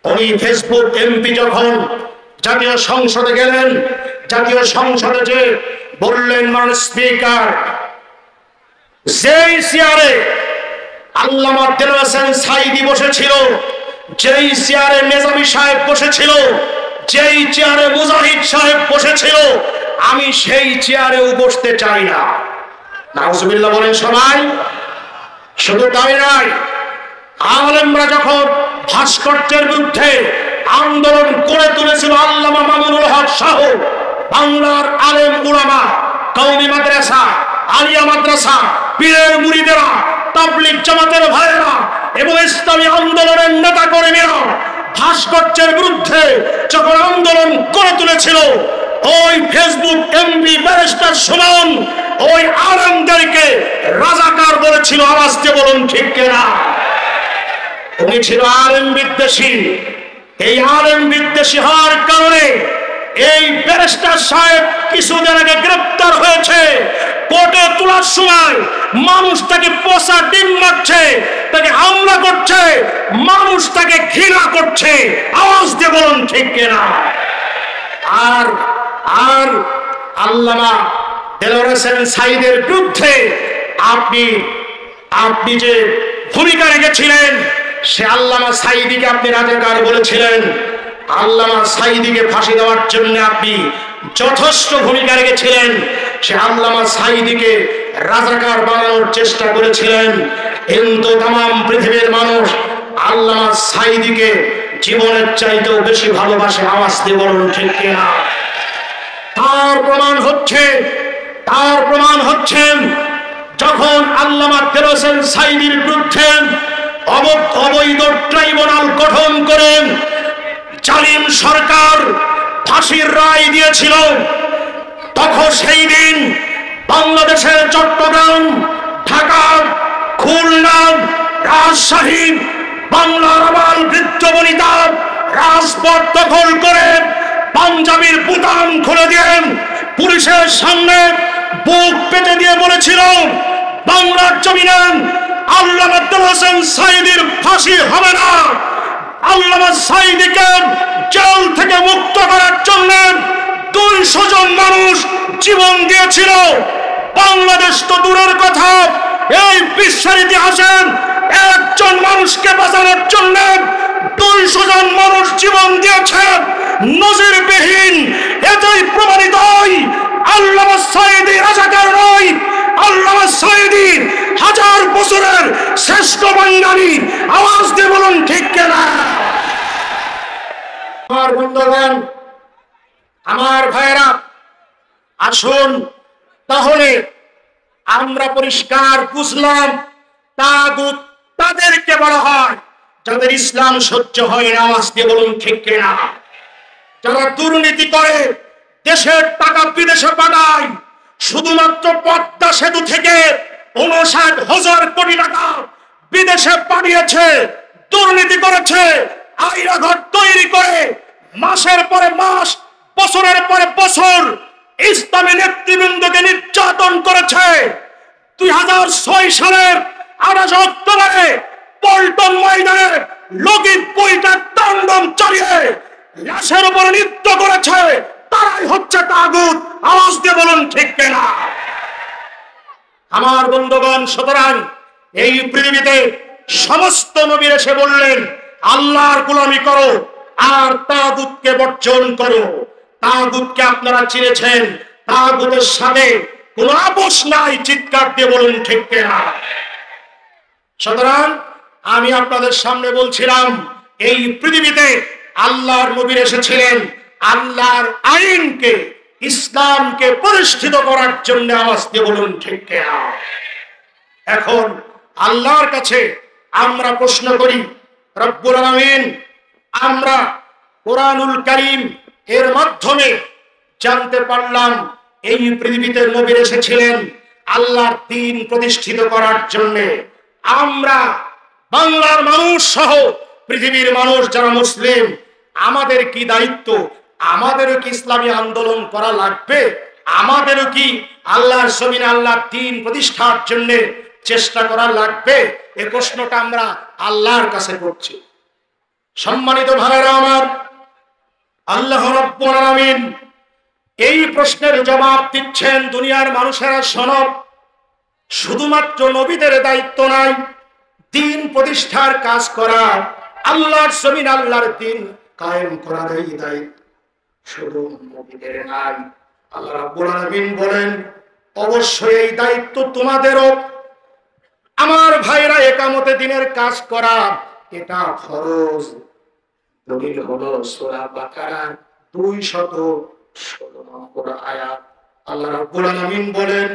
উনি Facebook MP যখন জাতীয় সংসদে গেলেন, জাতীয় সংসদে যে বললেন, মাননীয় স্পিকার, যেই চেয়ারে আল্লামা দেলোয়ার হোসেন সাঈদী বসেছিল, যেই চেয়ারে নিজামী সাহেব বসেছিল, যেই চেয়ারে মুজাহিদ সাহেব বসেছিল, আমি সেই চেয়ারেও বসতে চাই না। নাউজুবিল্লাহ বলেন সবাই। শুধু তাই নয়, আলেমরা যখন ভাস্কর্যের বিরুদ্ধে আন্দোলন করে তুলেছিল, আল্লামা মামুনুল হক সহ বাংলার আলেম উলামা, কওমি মাদ্রাসা, আলিয়া মাদ্রাসা, পীরের মুরিদেরা, তাবলীগ জামাতের ভাইয়েরা এবং ইসলামী আন্দোলনের নেতা কর্মীরা ভাস্কর্যের বিরুদ্ধে যখন আন্দোলন করে তুলেছিল, ওই ফেসবুক এমপি ব্যারিস্টার সুমন ওই আলেমদেরকে রাজাকার বলেছিল। আওয়াজ দিয়ে বলুন ঠিক কিনা? উনি ছিল আলেম বিদ্বেষী। এই আলেম বিদ্বেষী হওয়ার কারণে এই ব্যারিস্টার সাহেব কিছুদিন আগে গ্রেপ্তার হয়েছে। কোর্টে তোলার সময় মানুষ তাকে পোষা ডিম মারছে, তাকে হামলা করছে, মানুষ তাকে ঘৃণা করছে। আওয়াজ দিয়ে বলুন ঠিক কিনা? আর আর আল্লামা দেলোয়ার হোসেন সাঈদীর বিরুদ্ধে আপনি যে ভূমিকা রেখেছিলেন, সে আল্লামা সাঈদীকে আপনি রাজাকার বলেছিলেন। আল্লামা সাঈদীকে ফাঁসি দেওয়ার জন্য আপনি যথেষ্ট ভূমিকা রেখেছিলেন। সে আল্লামা সাঈদীকে রাজাকার বানানোর চেষ্টা করেছিলেন, কিন্তু তাম পৃথিবীর মানুষ আল্লামা সাঈদীকে জীবনের চাইতেও বেশি ভালোবাসে। আওয়াজ দিয়ে বলুন ঠিক কিনা? তার প্রমাণ হচ্ছে যখন আল্লামা দেলোয়ার হোসেন সাঈদীর বিরুদ্ধে অবৈধ ট্রাইব্যুনাল গঠন করেন জালিম সরকার ফাঁসির রায় দিয়েছিল, তখন সেই দিন বাংলাদেশের চট্টগ্রাম, ঢাকা, খুলনা, রাজশাহী, বাংলার আবাল বৃদ্ধ বনিতা রাজপথ দখল করে পাঞ্জাবির বুতাম খুলে দিয়ে পুলিশের সামনে বুক পেতে দিয়ে বলেছিল, বাংলার জমিনে আল্লামা দেলোয়ার হোসেন সাঈদীর ফাঁসি হবে না। আল্লামা সাঈদীকে জেল থেকে মুক্ত করার জন্য 200 জন মানুষ জীবন দিয়েছিল। বাংলাদেশ তো দূরের কথা, এই বিশ্বের ইতিহাসে একজন মানুষকে বাঁচানোর জন্য 200 জন মানুষ জীবন দিয়েছে, নজিরবিহীন। এটাই প্রমাণিত হয় আল্লামা সাঈদী রাজাকার নয়, আল্লামা সাঈদী 1000 বছরের শ্রেষ্ঠ বাঙালি। আওয়াজ দিয়ে বলুন ঠিক কিনা? আমার বন্ধুগণ, আমার ভাইয়েরা, আসুন তাহলে আমরা পরিষ্কার বুঝলাম, তাগুত তাদেরকে বলা হয় যাদের ইসলাম সহ্য হয় না। আওয়াজ দিয়ে বলুন ঠিক কিনা? যারা দুর্নীতি করে, দেশের টাকা বিদেশে পাঠায়, শুধুমাত্র পদ্মা সেতু থেকে 59,000 কোটি টাকা বিদেশে পাঠিয়েছে, দুর্নীতি করেছে, আইরা ঘর তৈরি করে মাসের পরে মাস, বছরের পরে বছর ইসলামী নেতৃবৃন্দকে নির্যাতন করেছে। 2006 সালের 28 অক্টোবরে পল্টন ময়দানে লগি বইটা তাণ্ডব চালিয়ে লাশের উপরে নৃত্য করেছে, তারাই হচ্ছে তাগুত। আওয়াজ দিয়ে বলুন ঠিক কিনা? আমার বন্ধুগণ, সুতরাং এই পৃথিবীতে সমস্ত নবী এসে বললেন, আল্লাহর গোলামি করো আর তাগুতকে বর্জন করো। তাগুতকে আপনারা চিনেছেন, তাগুতের সাথে কোনো আপোষ নাই। চিৎকার দিয়ে বলুন ঠিক কিনা? সুতরাং আমি আপনাদের সামনে বলছিলাম, এই পৃথিবীতে আল্লাহর নবী এসেছিলেন আল্লাহর আইনকে, ইসলামকে প্রতিষ্ঠিত করার জন্য। আওয়াজ দিয়ে বলুন ঠিক কিনা? এখন আল্লাহর কাছে আমরা প্রশ্ন করি, রব্বুল আলামিন, আমরা কোরআনুল কারীম এর মাধ্যমে জানতে পারলাম এই পৃথিবীতে নবী এসেছিলেন আল্লাহর দ্বীন প্রতিষ্ঠিত করার জন্য। আমরা বাংলার মানুষ সহ পৃথিবীর মানুষ যারা মুসলিম, আমাদের কি দায়িত্ব? আমাদেরও কি ইসলামী আন্দোলন করা লাগবে? আমাদেরও কি আল্লাহর জমিনে আল্লাহর দ্বীন প্রতিষ্ঠার জন্য চেষ্টা করা লাগবে? এই প্রশ্নটা আমরা আল্লাহর কাছে করছি। সম্মানিত ভাইরা আমার, আল্লাহ রাব্বুল আলামিন এই প্রশ্নের জবাব দিচ্ছেন, দুনিয়ার মানুষেরা শোনো, শুধুমাত্র নবীদের দায়িত্ব নাই দিন প্রতিষ্ঠার কাজ করা, আল্লাহর জমিন আল্লাহর দিন কায়েম করার এই দায়িত্ব শুধু নবীদের নাই। আল্লাহ রাব্বুল আলামিন বলেন, অবশ্যই এই দায়িত্ব তোমাদেরও। আমার ভাইরা, একামতে দিনের কাজ করা এটা ফরজ। দলিল হলো সূরা বাকারা 216 নম্বর আয়াত। আল্লাহ রাব্বুল আলামিন বলেন,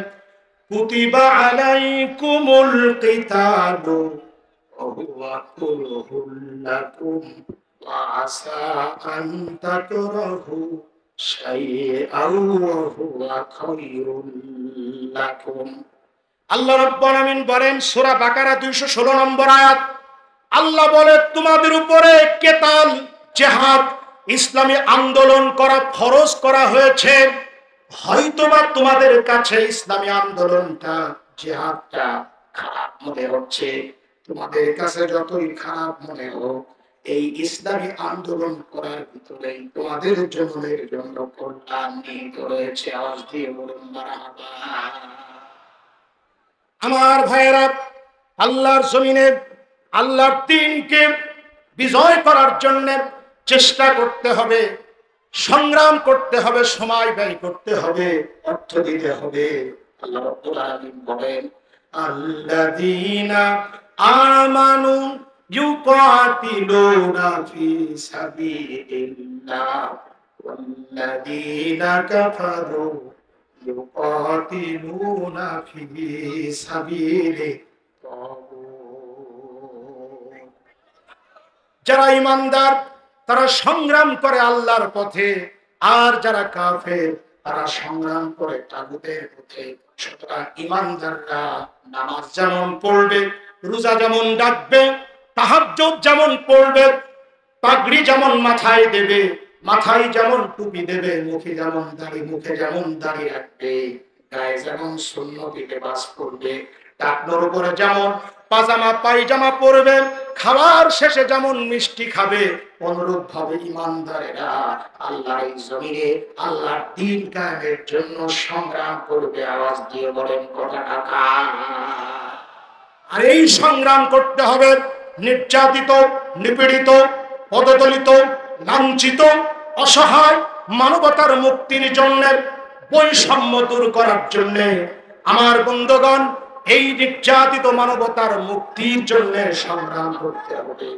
কুতিবা আলাইকুমুল কিতালু ওয়া হুয়া কুরহুল লাকুম ওয়া আসা আন তাকরাহু শাইআন ওয়া হুয়া খায়রুল লাকুম। আল্লাহ রাব্বুল আলামিন বলেন, সূরা বাকারা 216 নম্বর আয়াত, আল্লাহ বলে তোমাদের উপরে কেতাল, জিহাদ, ইসলামী আন্দোলন করা ফরজ করা হয়েছে। হয়তোবা তোমাদের কাছে ইসলামী আন্দোলনটা, জিহাদটা খারাপ মনে হচ্ছে, তোমাদের কাছে যতই খারাপ মনে হোক, এই ইসলামী আন্দোলন করার ভিতরে তোমাদের জন্য কল্যাণ নিহিত রয়েছে। আওয়াজ দিয়ে বলুন মারহাবা। আমার ভাইয়েরা, আল্লাহর জমিনে আল্লাহর দ্বীনকে বিজয় করার জন্য চেষ্টা করতে হবে, সংগ্রাম করতে হবে, সময় ব্যয় করতে হবে, অর্থ দিতে হবে। আল্লাহ রাব্বুল আলামিন বলেন, আল্লাযীনা আমানু ইউকাতিলুনা ফি সাবিলিল্লাহ ওয়াল্লাযীনা কাফারু ইউকাতিলুনা ফি সাবিলিত। যারা ঈমানদার তারা সংগ্রাম করে আল্লাহর পথে, আর যারা কাফের তারা সংগ্রাম করে তাগুতের পথে। সুতরাং ঈমানদাররা নামাজ যেমন পড়বে, রোজা যেমন রাখবে, তাহাজ্জুদ যেমন পড়বে, পাগড়ি যেমন মাথায় দেবে, মাথায় যেমন টুপি দেবে, মুখে যেমন দাড়ি রাখবে, গায়ে যেমন সুন্নতি লিবাস পরবে, টাকনোর উপরে যেমন পাজামা পায়জামা পরবে, খাওয়ার শেষে যেমন মিষ্টি খাবে, অনুরূপ ভাবে ঈমানদারেরা আল্লাহর জমিনে আল্লাহর দ্বীন কায়েমের জন্য সংগ্রাম করবে। আওয়াজ দিয়ে বলেন কথা টাকা। আর এই সংগ্রাম করতে হবে নির্যাতিত, নিপীড়িত, পদদলিত, লাঞ্ছিত, অসহায় মানবতার মুক্তির জন্য, বৈষম্য দূর করার জন্য। আমার বন্ধুগণ, এই নির্যাতিত মানবতার মুক্তির জন্য সংগ্রাম করতে হবে।